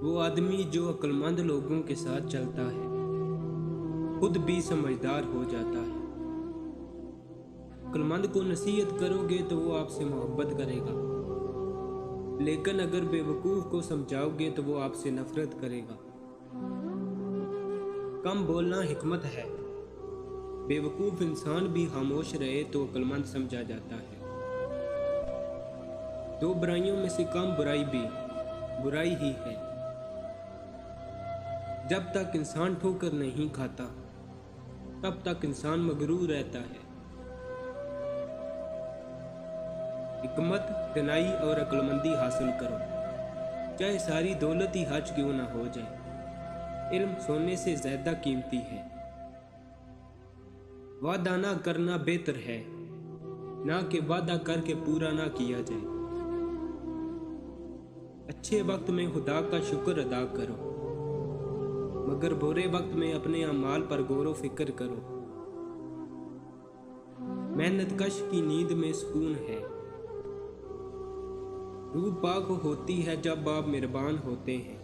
वो आदमी जो अक्लमंद लोगों के साथ चलता है खुद भी समझदार हो जाता है। अक्लमंद को नसीहत करोगे तो वो आपसे मोहब्बत करेगा, लेकिन अगर बेवकूफ़ को समझाओगे तो वो आपसे नफरत करेगा। कम बोलना हिकमत है। बेवकूफ़ इंसान भी खामोश रहे तो अक्लमंद समझा जाता है। दो बुराइयों में से कम बुराई भी बुराई ही है। जब तक इंसान ठोकर नहीं खाता तब तक इंसान मगरूर रहता है। हिकमत, दनाई और अक्लमंदी हासिल करो, चाहे सारी दौलत ही हज क्यों ना हो जाए। इल्म सोने से ज़्यादा कीमती है। वादा ना करना बेहतर है, ना कि वादा करके पूरा ना किया जाए। अच्छे वक्त में खुदा का शुक्र अदा करो, मगर बुरे वक्त में अपने अमाल पर गौर फिक्र करो। मेहनत कश की नींद में सुकून है। रूह पाक होती है जब आप मेहरबान होते हैं।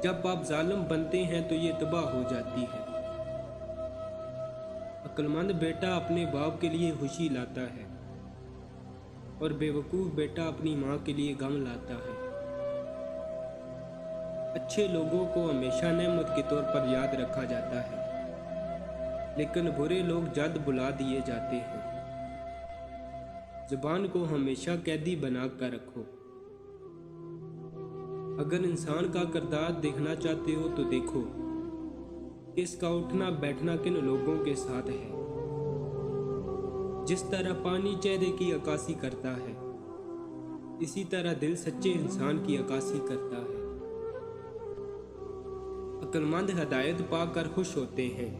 जब आप जालिम बनते हैं तो ये तबाह हो जाती है। अक्लमंद बेटा अपने बाप के लिए खुशी लाता है और बेवकूफ़ बेटा अपनी माँ के लिए गम लाता है। अच्छे लोगों को हमेशा नेमत के तौर पर याद रखा जाता है, लेकिन बुरे लोग जल्द बुला दिए जाते हैं। ज़ुबान को हमेशा कैदी बना कर रखो। अगर इंसान का किरदार देखना चाहते हो तो देखो कि इसका उठना बैठना किन लोगों के साथ है। जिस तरह पानी चेहरे की अक्कासी करता है, इसी तरह दिल सच्चे इंसान की अक्कासी करता है। अक्लमंद हदायत पाकर खुश होते हैं,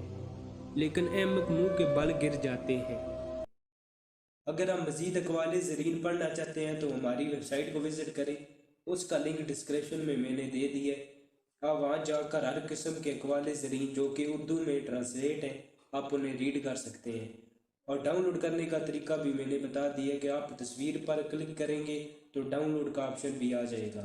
लेकिन अहमक मुंह के बल गिर जाते हैं। अगर आप मज़ीद अक़वाले ज़रीन पढ़ना चाहते हैं तो हमारी वेबसाइट को विज़िट करें। उसका लिंक डिस्क्रिप्शन में मैंने दे दिया है। आप वहाँ जाकर हर किस्म के अक़वाले ज़रीन जो कि उर्दू में ट्रांसलेट हैं आप उन्हें रीड कर सकते हैं। और डाउनलोड करने का तरीका भी मैंने बता दिया कि आप तस्वीर पर क्लिक करेंगे तो डाउनलोड का ऑप्शन भी आ जाएगा।